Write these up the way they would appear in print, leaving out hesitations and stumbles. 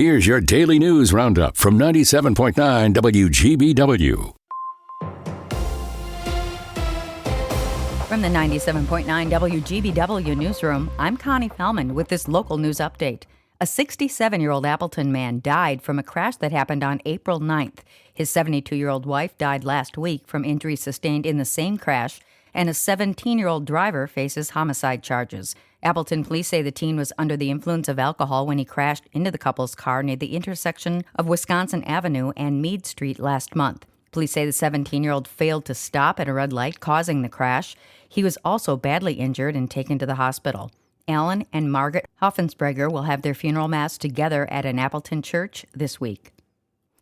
Here's your daily news roundup from 97.9 WGBW. From the 97.9 WGBW newsroom, I'm Connie Fellman with this local news update. A 67-year-old Appleton man died from a crash that happened on April 9th. His 72-year-old wife died last week from injuries sustained in the same crash, and a 17-year-old driver faces homicide charges. Appleton police say the teen was under the influence of alcohol when he crashed into the couple's car near the intersection of Wisconsin Avenue and Meade Street last month. Police say the 17-year-old failed to stop at a red light, causing the crash. He was also badly injured and taken to the hospital. Alan and Margaret Hoffensberger will have their funeral mass together at an Appleton church this week.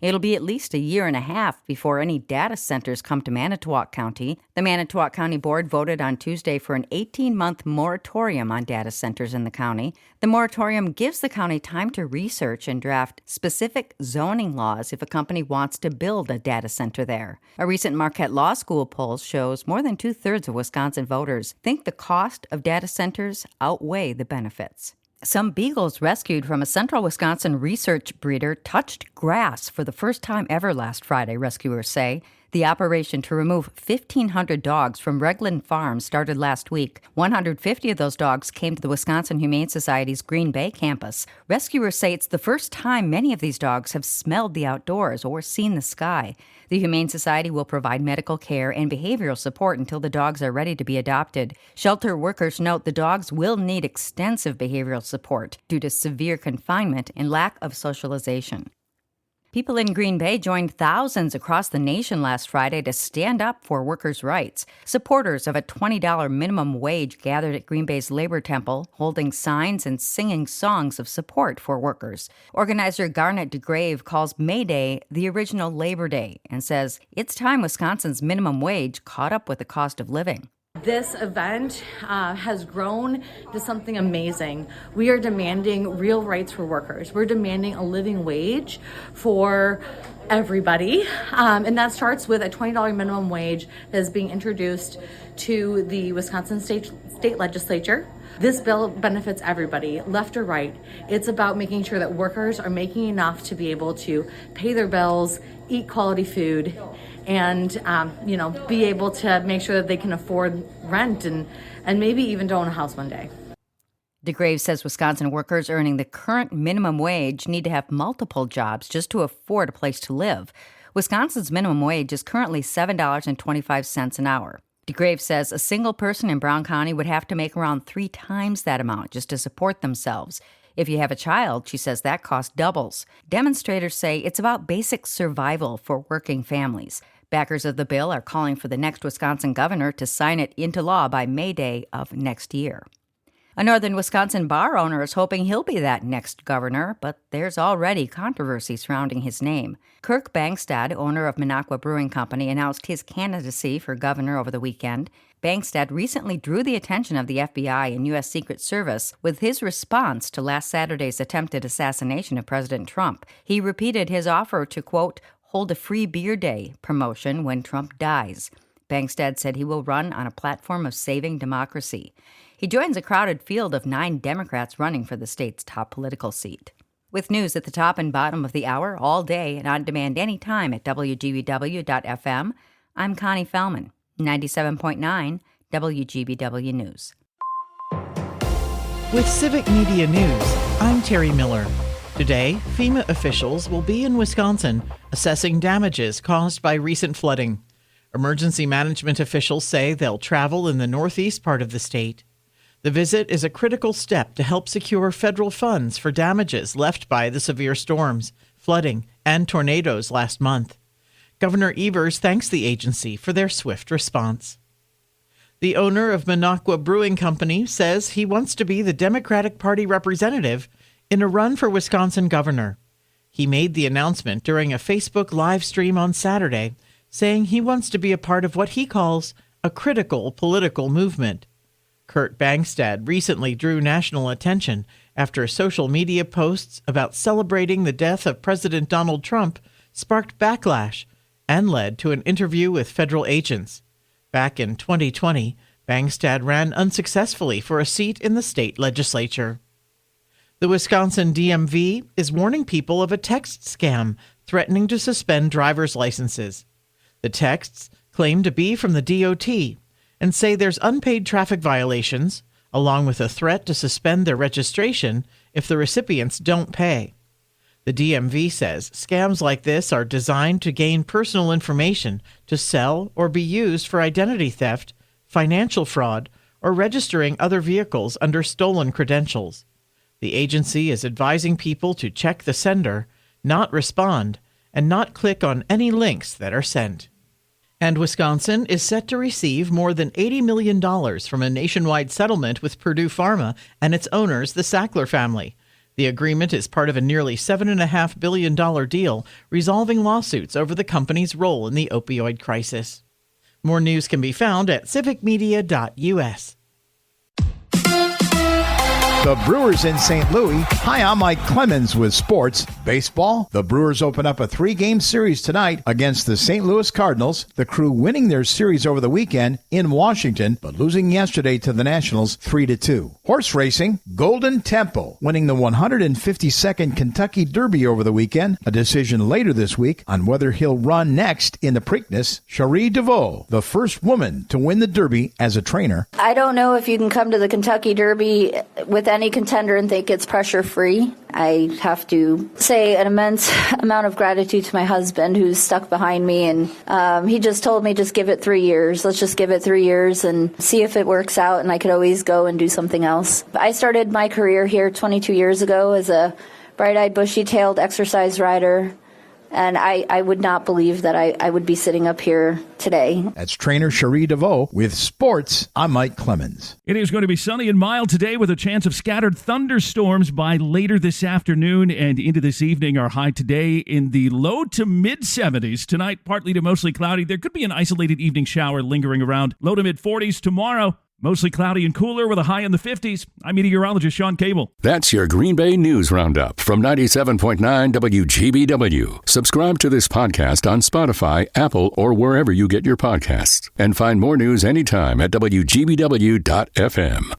It'll be at least a year and a half before any data centers come to Manitowoc County. The Manitowoc County Board voted on Tuesday for an 18-month moratorium on data centers in the county. The moratorium gives the county time to research and draft specific zoning laws if a company wants to build a data center there. A recent Marquette Law School poll shows more than two-thirds of Wisconsin voters think the cost of data centers outweigh the benefits. Some beagles rescued from a central Wisconsin research breeder touched grass for the first time ever last Friday, rescuers say. The operation to remove 1,500 dogs from Regland Farm started last week. 150 of those dogs came to the Wisconsin Humane Society's Green Bay campus. Rescuers say it's the first time many of these dogs have smelled the outdoors or seen the sky. The Humane Society will provide medical care and behavioral support until the dogs are ready to be adopted. Shelter workers note the dogs will need extensive behavioral support due to severe confinement and lack of socialization. People in Green Bay joined thousands across the nation last Friday to stand up for workers' rights. Supporters of a $20 minimum wage gathered at Green Bay's Labor Temple, holding signs and singing songs of support for workers. Organizer Garnet DeGrave calls May Day the original Labor Day and says it's time Wisconsin's minimum wage caught up with the cost of living. This event has grown to something amazing. We are demanding real rights for workers. We're demanding a living wage for everybody. And that starts with a $20 minimum wage that is being introduced to the Wisconsin state legislature. This bill benefits everybody, left or right. It's about making sure that workers are making enough to be able to pay their bills, eat quality food, and be able to make sure that they can afford rent and maybe even to own a house one day. DeGrave says Wisconsin workers earning the current minimum wage need to have multiple jobs just to afford a place to live. Wisconsin's minimum wage is currently $7.25 an hour. DeGrave says a single person in Brown County would have to make around 3 times that amount just to support themselves. If you have a child, she says that cost doubles. Demonstrators say it's about basic survival for working families. Backers of the bill are calling for the next Wisconsin governor to sign it into law by May Day of next year. A northern Wisconsin bar owner is hoping he'll be that next governor, but there's already controversy surrounding his name. Kirk Bangstad, owner of Minocqua Brewing Company, announced his candidacy for governor over the weekend. Bangstad recently drew the attention of the FBI and U.S. Secret Service with his response to last Saturday's attempted assassination of President Trump. He repeated his offer to, quote, hold a free beer day promotion when Trump dies. Bangstad said he will run on a platform of saving democracy. He joins a crowded field of 9 Democrats running for the state's top political seat. With news at the top and bottom of the hour all day and on demand anytime at WGBW.FM, I'm Connie Fellman, 97.9 WGBW News. With Civic Media News, I'm Terry Miller. Today, FEMA officials will be in Wisconsin assessing damages caused by recent flooding. Emergency management officials say they'll travel in the northeast part of the state. The visit is a critical step to help secure federal funds for damages left by the severe storms, flooding, and tornadoes last month. Governor Evers thanks the agency for their swift response. The owner of Minocqua Brewing Company says he wants to be the Democratic Party representative in a run for Wisconsin governor. He made the announcement during a Facebook live stream on Saturday, saying he wants to be a part of what he calls a critical political movement. Kurt Bangstad recently drew national attention after social media posts about celebrating the death of President Donald Trump sparked backlash and led to an interview with federal agents. Back in 2020, Bangstad ran unsuccessfully for a seat in the state legislature. The Wisconsin DMV is warning people of a text scam threatening to suspend driver's licenses. The texts claim to be from the DOT and say there's unpaid traffic violations, along with a threat to suspend their registration if the recipients don't pay. The DMV says scams like this are designed to gain personal information to sell or be used for identity theft, financial fraud, or registering other vehicles under stolen credentials. The agency is advising people to check the sender, not respond, and not click on any links that are sent. And Wisconsin is set to receive more than $80 million from a nationwide settlement with Purdue Pharma and its owners, the Sackler family. The agreement is part of a nearly $7.5 billion deal resolving lawsuits over the company's role in the opioid crisis. More news can be found at civicmedia.us. The Brewers in St. Louis. Hi, I'm Mike Clemens with sports. Baseball. The Brewers open up a 3-game series tonight against the St. Louis Cardinals. The Crew winning their series over the weekend in Washington, but losing yesterday to the Nationals 3-2. Horse racing. Golden Temple winning the 152nd Kentucky Derby over the weekend. A decision later this week on whether he'll run next in the Preakness. Cherie DeVoe, the first woman to win the Derby as a trainer. I don't know if you can come to the Kentucky Derby with any contender and think it's pressure-free. I have to say an immense amount of gratitude to my husband who's stuck behind me, and he just told me just give it 3 years. Let's just give it 3 years and see if it works out, and I could always go and do something else. I started my career here 22 years ago as a bright-eyed, bushy-tailed exercise rider. And I would not believe that I would be sitting up here today. That's trainer Cherie DeVoe with sports. I'm Mike Clemens. It is going to be sunny and mild today with a chance of scattered thunderstorms by later this afternoon and into this evening. Our high today in the low to mid 70s. Tonight, partly to mostly cloudy. There could be an isolated evening shower lingering around. Low to mid 40s tomorrow. Mostly cloudy and cooler with a high in the 50s. I'm meteorologist Sean Cable. That's your Green Bay News Roundup from 97.9 WGBW. Subscribe to this podcast on Spotify, Apple, or wherever you get your podcasts. And find more news anytime at WGBW.FM.